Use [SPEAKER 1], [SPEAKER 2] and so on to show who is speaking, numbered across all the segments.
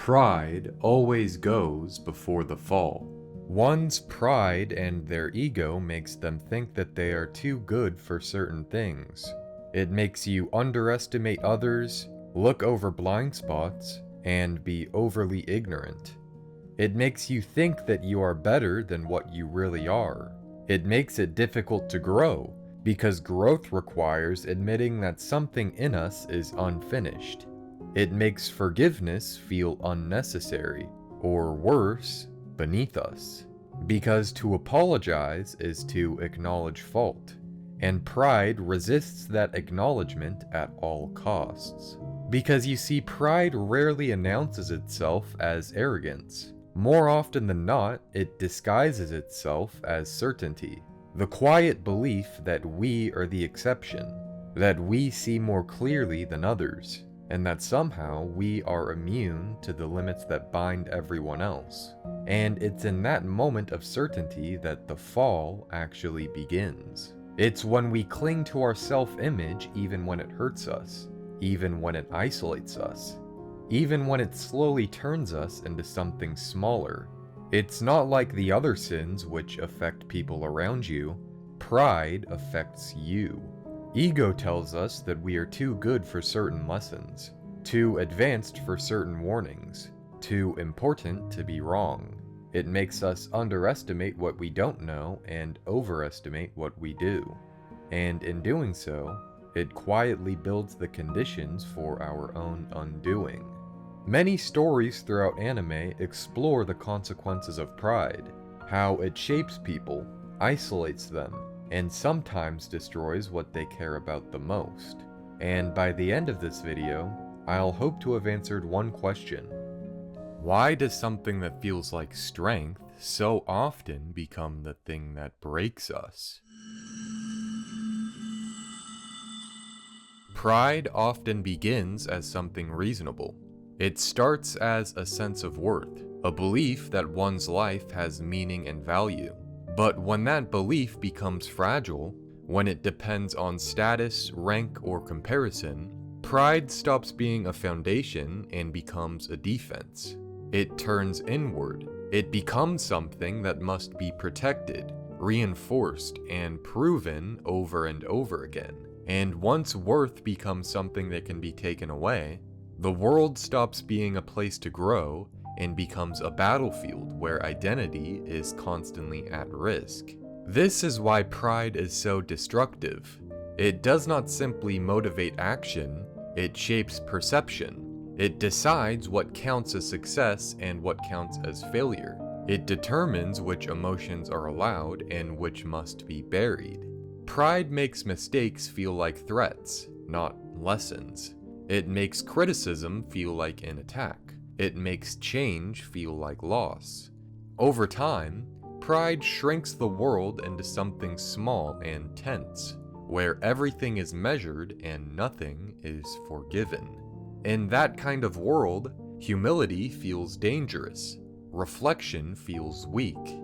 [SPEAKER 1] Pride always goes before the fall. One's pride and their ego makes them think that they are too good for certain things. It makes you underestimate others, look over blind spots, and be overly ignorant. It makes you think that you are better than what you really are. It makes it difficult to grow, because growth requires admitting that something in us is unfinished. It makes forgiveness feel unnecessary, or worse, beneath us. Because to apologize is to acknowledge fault, and pride resists that acknowledgement at all costs. Because you see, pride rarely announces itself as arrogance. More often than not, it disguises itself as certainty. The quiet belief that we are the exception, that we see more clearly than others, and that somehow we are immune to the limits that bind everyone else. And it's in that moment of certainty that the fall actually begins. It's when we cling to our self-image even when it hurts us, even when it isolates us, even when it slowly turns us into something smaller. It's not like the other sins which affect people around you. Pride affects you. Ego tells us that we are too good for certain lessons, too advanced for certain warnings, too important to be wrong. It makes us underestimate what we don't know and overestimate what we do. And in doing so, it quietly builds the conditions for our own undoing. Many stories throughout anime explore the consequences of pride, how it shapes people, isolates them, and sometimes destroys what they care about the most. And by the end of this video, I'll hope to have answered one question. Why does something that feels like strength so often become the thing that breaks us? Pride often begins as something reasonable. It starts as a sense of worth, a belief that one's life has meaning and value. But when that belief becomes fragile, when it depends on status, rank, or comparison, pride stops being a foundation and becomes a defense. It turns inward. It becomes something that must be protected, reinforced, and proven over and over again. And once worth becomes something that can be taken away, the world stops being a place to grow and becomes a battlefield where identity is constantly at risk. This is why pride is so destructive. It does not simply motivate action, it shapes perception. It decides what counts as success and what counts as failure. It determines which emotions are allowed and which must be buried. Pride makes mistakes feel like threats, not lessons. It makes criticism feel like an attack. It makes change feel like loss. Over time, pride shrinks the world into something small and tense, where everything is measured and nothing is forgiven. In that kind of world, humility feels dangerous, reflection feels weak,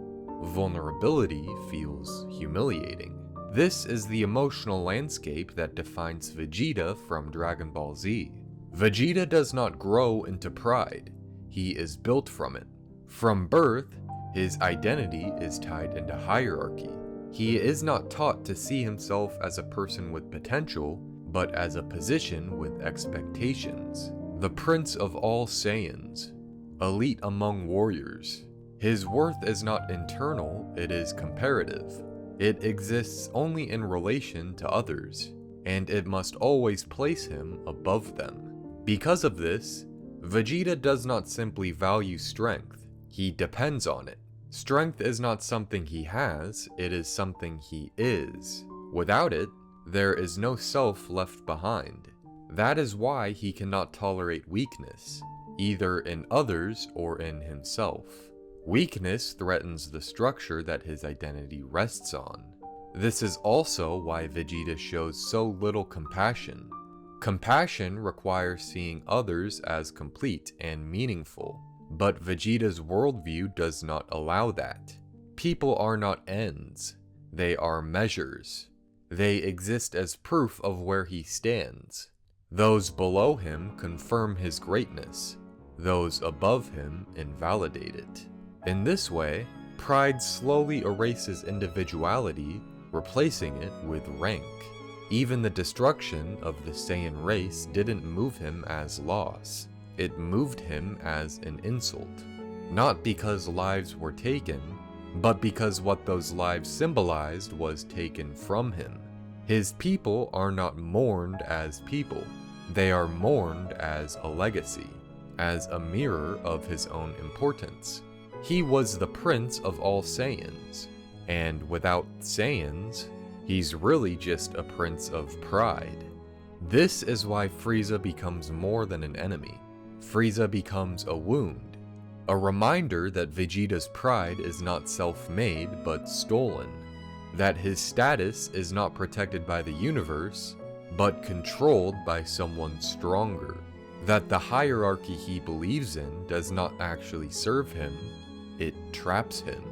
[SPEAKER 1] vulnerability feels humiliating. This is the emotional landscape that defines Vegeta from Dragon Ball Z. Vegeta does not grow into pride, he is built from it. From birth, his identity is tied into hierarchy. He is not taught to see himself as a person with potential, but as a position with expectations. The prince of all Saiyans, elite among warriors. His worth is not internal, it is comparative. It exists only in relation to others, and it must always place him above them. Because of this, Vegeta does not simply value strength, he depends on it. Strength is not something he has, it is something he is. Without it, there is no self left behind. That is why he cannot tolerate weakness, either in others or in himself. Weakness threatens the structure that his identity rests on. This is also why Vegeta shows so little compassion. Compassion requires seeing others as complete and meaningful, but Vegeta's worldview does not allow that. People are not ends, they are measures. They exist as proof of where he stands. Those below him confirm his greatness. those above him invalidate it. In this way, pride slowly erases individuality, replacing it with rank. Even the destruction of the Saiyan race didn't move him as loss. It moved him as an insult. Not because lives were taken, but because what those lives symbolized was taken from him. His people are not mourned as people. They are mourned as a legacy, as a mirror of his own importance. He was the prince of all Saiyans, and without Saiyans, he's really just a prince of pride. This is why Frieza becomes more than an enemy. Frieza becomes a wound, a reminder that Vegeta's pride is not self-made but stolen, that his status is not protected by the universe, but controlled by someone stronger, that the hierarchy he believes in does not actually serve him, it traps him.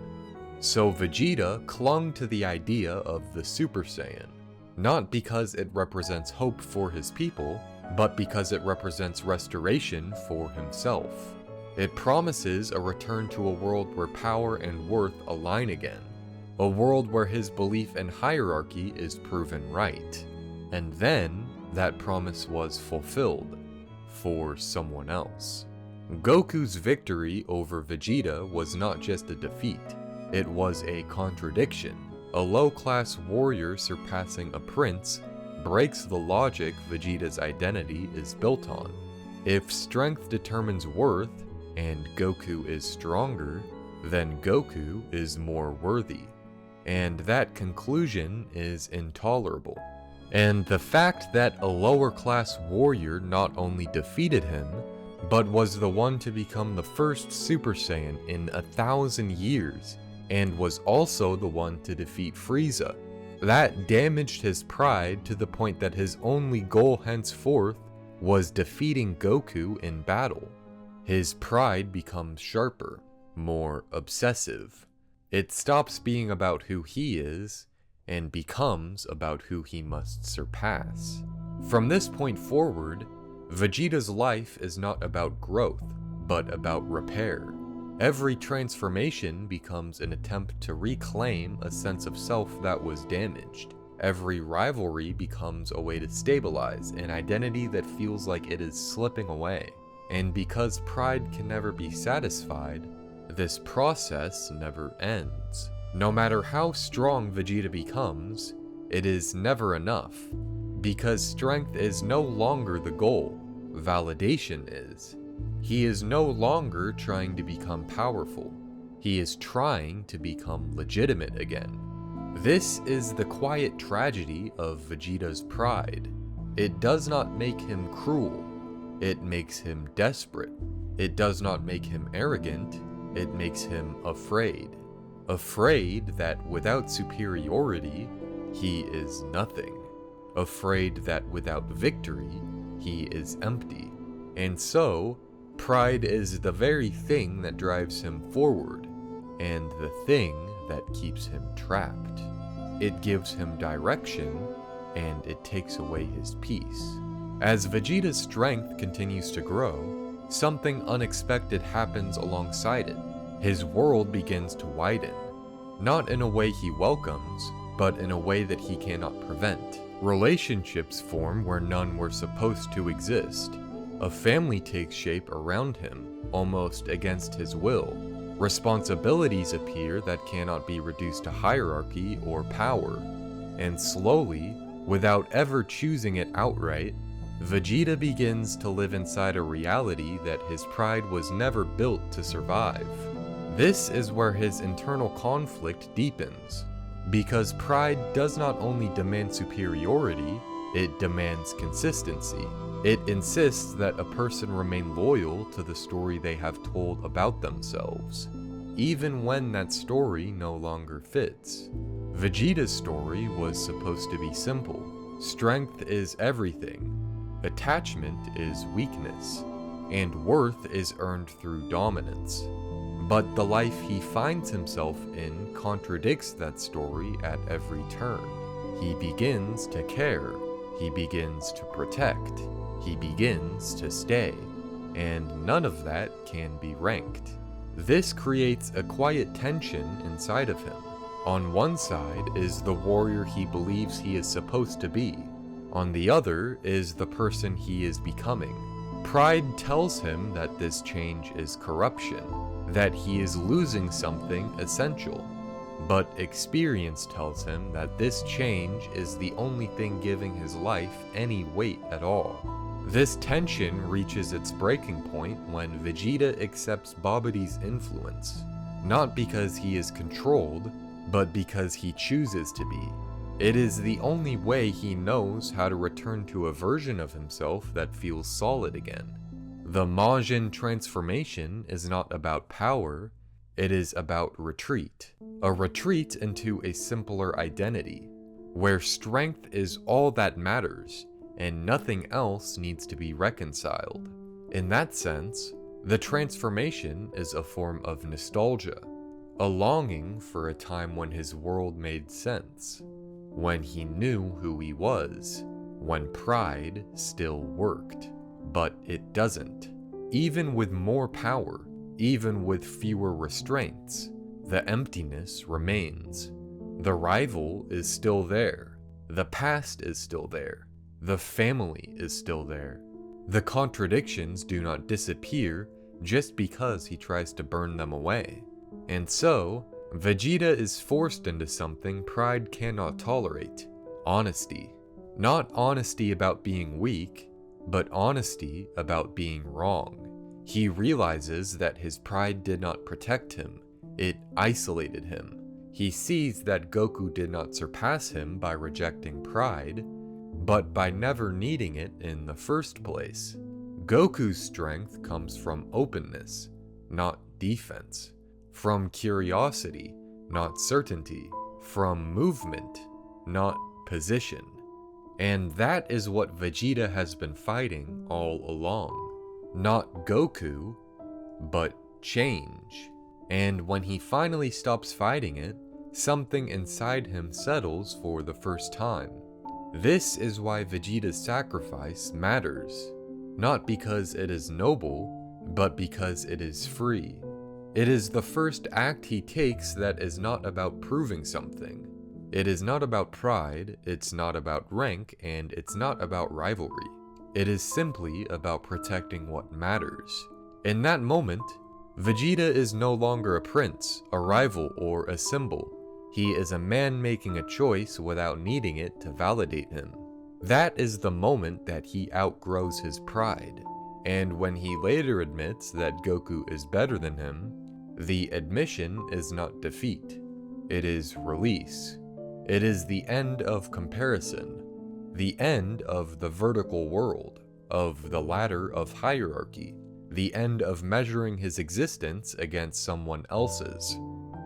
[SPEAKER 1] So Vegeta clung to the idea of the Super Saiyan, not because it represents hope for his people, but because it represents restoration for himself. It promises a return to a world where power and worth align again, a world where his belief in hierarchy is proven right. And then, that promise was fulfilled, for someone else. Goku's victory over Vegeta was not just a defeat, it was a contradiction. A low-class warrior surpassing a prince breaks the logic Vegeta's identity is built on. If strength determines worth, and Goku is stronger, then Goku is more worthy. And that conclusion is intolerable. And the fact that a lower-class warrior not only defeated him, but was the one to become the first Super Saiyan in 1,000 years, and was also the one to defeat Frieza, that damaged his pride to the point that his only goal henceforth was defeating Goku in battle. His pride becomes sharper, more obsessive. It stops being about who he is, and becomes about who he must surpass. From this point forward, Vegeta's life is not about growth, but about repair. Every transformation becomes an attempt to reclaim a sense of self that was damaged. Every rivalry becomes a way to stabilize an identity that feels like it is slipping away. And because pride can never be satisfied, this process never ends. No matter how strong Vegeta becomes, it is never enough, because strength is no longer the goal, validation is. He is no longer trying to become powerful, he is trying to become legitimate again. This is the quiet tragedy of Vegeta's pride. It does not make him cruel, it makes him desperate. It does not make him arrogant, it makes him afraid. Afraid that without superiority, he is nothing. Afraid that without victory, he is empty. And so, pride is the very thing that drives him forward, and the thing that keeps him trapped. It gives him direction, and it takes away his peace. As Vegeta's strength continues to grow, something unexpected happens alongside it. His world begins to widen, not in a way he welcomes, but in a way that he cannot prevent. Relationships form where none were supposed to exist. A family takes shape around him, almost against his will. Responsibilities appear that cannot be reduced to hierarchy or power. And slowly, without ever choosing it outright, Vegeta begins to live inside a reality that his pride was never built to survive. This is where his internal conflict deepens, because pride does not only demand superiority, it demands consistency. It insists that a person remain loyal to the story they have told about themselves, even when that story no longer fits. Vegeta's story was supposed to be simple. Strength is everything, attachment is weakness, and worth is earned through dominance. But the life he finds himself in contradicts that story at every turn. He begins to care, he begins to protect, he begins to stay. and none of that can be ranked. This creates a quiet tension inside of him. On one side is the warrior he believes he is supposed to be. On the other is the person he is becoming. Pride tells him that this change is corruption, that he is losing something essential. But experience tells him that this change is the only thing giving his life any weight at all. This tension reaches its breaking point when Vegeta accepts Babidi's influence, not because he is controlled, but because he chooses to be. It is the only way he knows how to return to a version of himself that feels solid again. The Majin transformation is not about power, it is about retreat. A retreat into a simpler identity, where strength is all that matters, and nothing else needs to be reconciled. In that sense, the transformation is a form of nostalgia, a longing for a time when his world made sense, when he knew who he was, when pride still worked. But it doesn't. Even with more power, even with fewer restraints, the emptiness remains. The rival is still there. The past is still there. The family is still there. The contradictions do not disappear just because he tries to burn them away. And so, Vegeta is forced into something pride cannot tolerate: honesty. Not honesty about being weak, but honesty about being wrong. He realizes that his pride did not protect him, it isolated him. He sees that Goku did not surpass him by rejecting pride, but by never needing it in the first place. Goku's strength comes from openness, not defense. From curiosity, not certainty. From movement, not position. And that is what Vegeta has been fighting all along. Not Goku, but change. And when he finally stops fighting it, something inside him settles for the first time. This is why Vegeta's sacrifice matters. Not because it is noble, but because it is free. It is the first act he takes that is not about proving something. It is not about pride, it's not about rank, and it's not about rivalry. It is simply about protecting what matters. In that moment, Vegeta is no longer a prince, a rival, or a symbol. He is a man making a choice without needing it to validate him. That is the moment that he outgrows his pride. And when he later admits that Goku is better than him, the admission is not defeat. It is release. It is the end of comparison. The end of the vertical world, of the ladder of hierarchy. The end of measuring his existence against someone else's.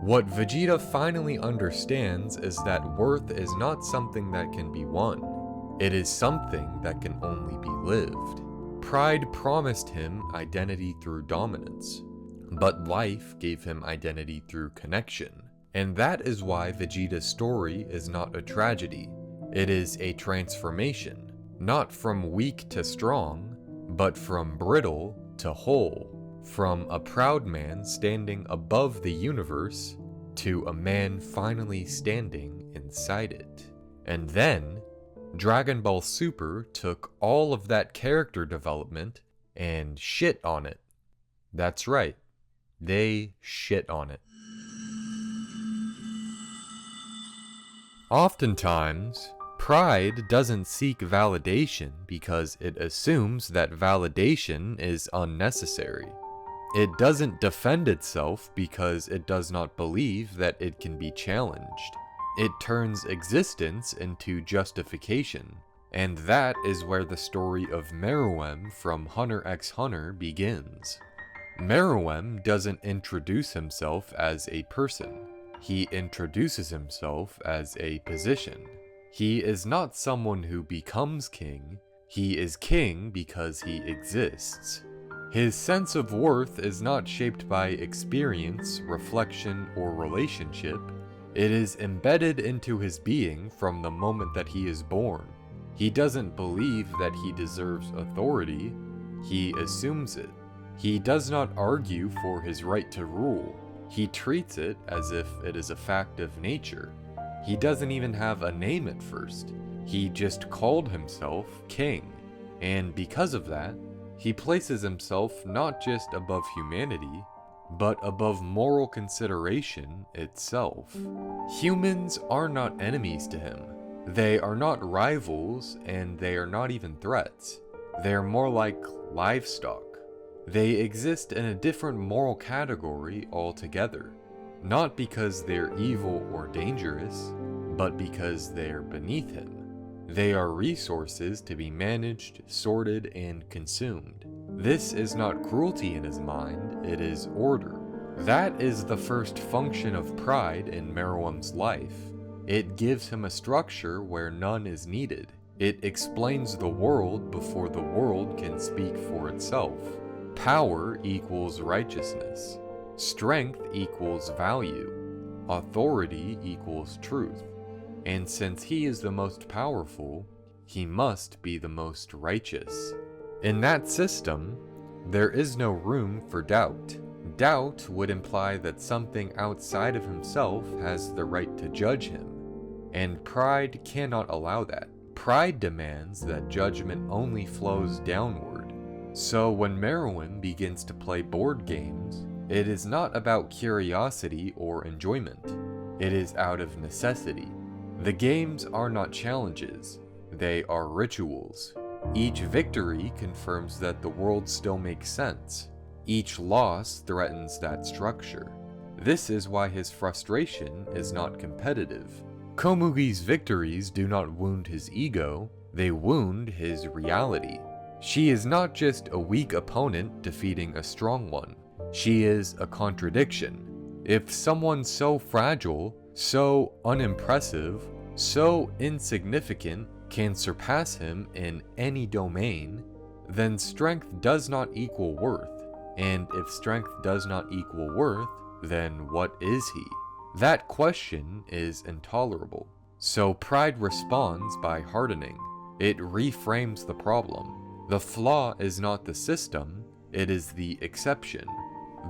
[SPEAKER 1] What Vegeta finally understands is that worth is not something that can be won. It is something that can only be lived. Pride promised him identity through dominance, but life gave him identity through connection. And that is why Vegeta's story is not a tragedy. It is a transformation, not from weak to strong, but from brittle to whole. From a proud man standing above the universe to a man finally standing inside it. And then, Dragon Ball Super took all of that character development and shit on it. That's right, they shit on it. Oftentimes, pride doesn't seek validation because it assumes that validation is unnecessary. It doesn't defend itself because it does not believe that it can be challenged. It turns existence into justification. And that is where the story of Meruem from Hunter x Hunter begins. Meruem doesn't introduce himself as a person. He introduces himself as a position. He is not someone who becomes king. He is king because he exists. His sense of worth is not shaped by experience, reflection, or relationship. It is embedded into his being from the moment that he is born. He doesn't believe that he deserves authority. he assumes it. He does not argue for his right to rule. He treats it as if it is a fact of nature. He doesn't even have a name at first. He just called himself king. And because of that, he places himself not just above humanity, but above moral consideration itself. Humans are not enemies to him. They are not rivals, and they are not even threats. They're more like livestock. They exist in a different moral category altogether, not because they're evil or dangerous, but because they're beneath him. They are resources to be managed, sorted, and consumed. This is not cruelty in his mind, it is order. That is the first function of pride in Meruem's life. It gives him a structure where none is needed. It explains the world before the world can speak for itself. Power equals righteousness. Strength equals value. Authority equals truth. And since he is the most powerful, he must be the most righteous. In that system, there is no room for doubt. Doubt would imply that something outside of himself has the right to judge him, and pride cannot allow that. Pride demands that judgment only flows downward. So when Meruem begins to play board games, it is not about curiosity or enjoyment. It is out of necessity. The games are not challenges, they are rituals. Each victory confirms that the world still makes sense. Each loss threatens that structure. This is why his frustration is not competitive. Komugi's victories do not wound his ego, they wound his reality. She is not just a weak opponent defeating a strong one. She is a contradiction. If someone so fragile, so unimpressive, so insignificant can surpass him in any domain, then strength does not equal worth. And if strength does not equal worth, then what is he? That question is intolerable. So pride responds by hardening. It reframes the problem. The flaw is not the system, it is the exception.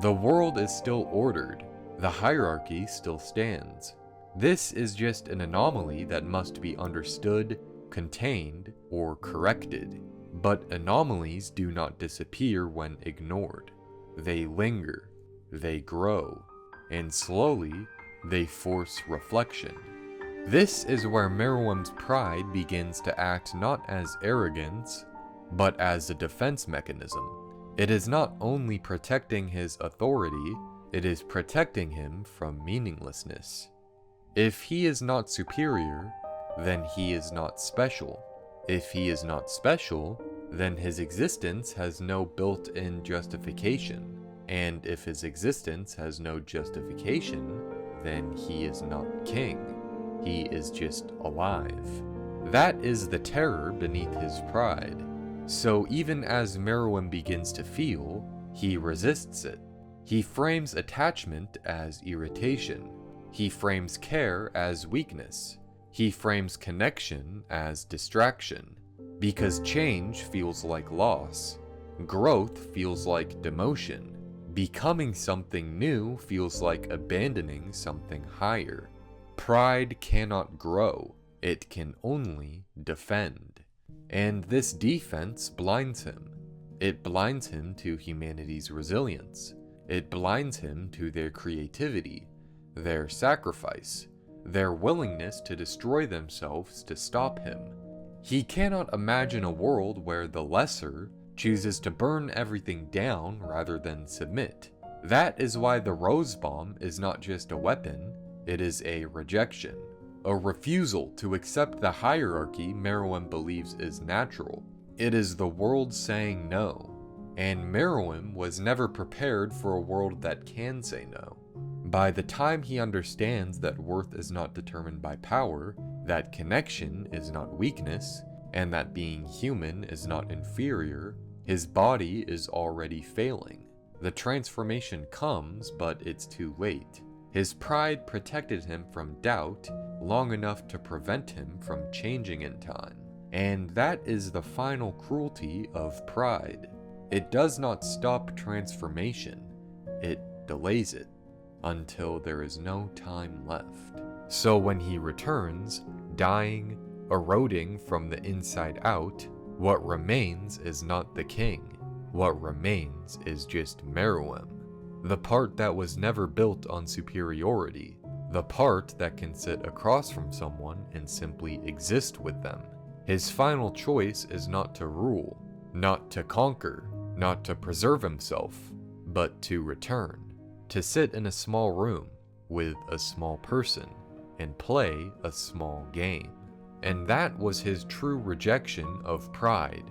[SPEAKER 1] The world is still ordered. The hierarchy still stands. This is just an anomaly that must be understood, contained, or corrected. But anomalies do not disappear when ignored. They linger, they grow, and slowly they force reflection. This is where Meruem's pride begins to act not as arrogance, but as a defense mechanism. It is not only protecting his authority, it is protecting him from meaninglessness. If he is not superior, then he is not special. If he is not special, then his existence has no built-in justification. And if his existence has no justification, then he is not king. He is just alive. That is the terror beneath his pride. So even as Meruem begins to feel, he resists it. He frames attachment as irritation. He frames care as weakness. He frames connection as distraction. Because change feels like loss. Growth feels like demotion. Becoming something new feels like abandoning something higher. Pride cannot grow. It can only defend. And this defense blinds him. It blinds him to humanity's resilience. It blinds him to their creativity, their sacrifice, their willingness to destroy themselves to stop him. He cannot imagine a world where the lesser chooses to burn everything down rather than submit. That is why the rose bomb is not just a weapon, it is a rejection. A refusal to accept the hierarchy Meruem believes is natural. It is the world saying no. And Meruem was never prepared for a world that can say no. By the time he understands that worth is not determined by power, that connection is not weakness, and that being human is not inferior, his body is already failing. The transformation comes, but it's too late. His pride protected him from doubt long enough to prevent him from changing in time. And that is the final cruelty of pride. It does not stop transformation, it delays it until there is no time left. So when he returns, dying, eroding from the inside out, what remains is not the king. What remains is just Meruem, the part that was never built on superiority, the part that can sit across from someone and simply exist with them. His final choice is not to rule, not to conquer, not to preserve himself, but to return, to sit in a small room with a small person and play a small game. And that was his true rejection of pride,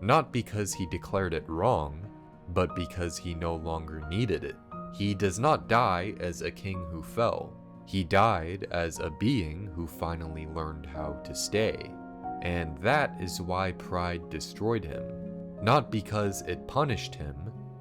[SPEAKER 1] not because he declared it wrong, but because he no longer needed it. He does not die as a king who fell. He died as a being who finally learned how to stay. And that is why pride destroyed him, not because it punished him,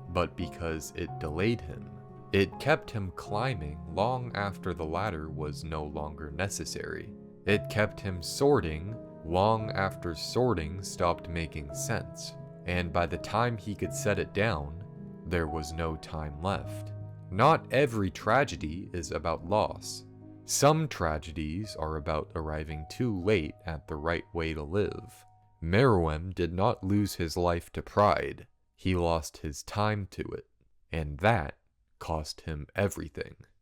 [SPEAKER 1] but because it delayed him. It kept him climbing long after the ladder was no longer necessary. It kept him sorting long after sorting stopped making sense, and by the time he could set it down, there was no time left. Not every tragedy is about loss. Some tragedies are about arriving too late at the right way to live. Meruem did not lose his life to pride, he lost his time to it, and that cost him everything.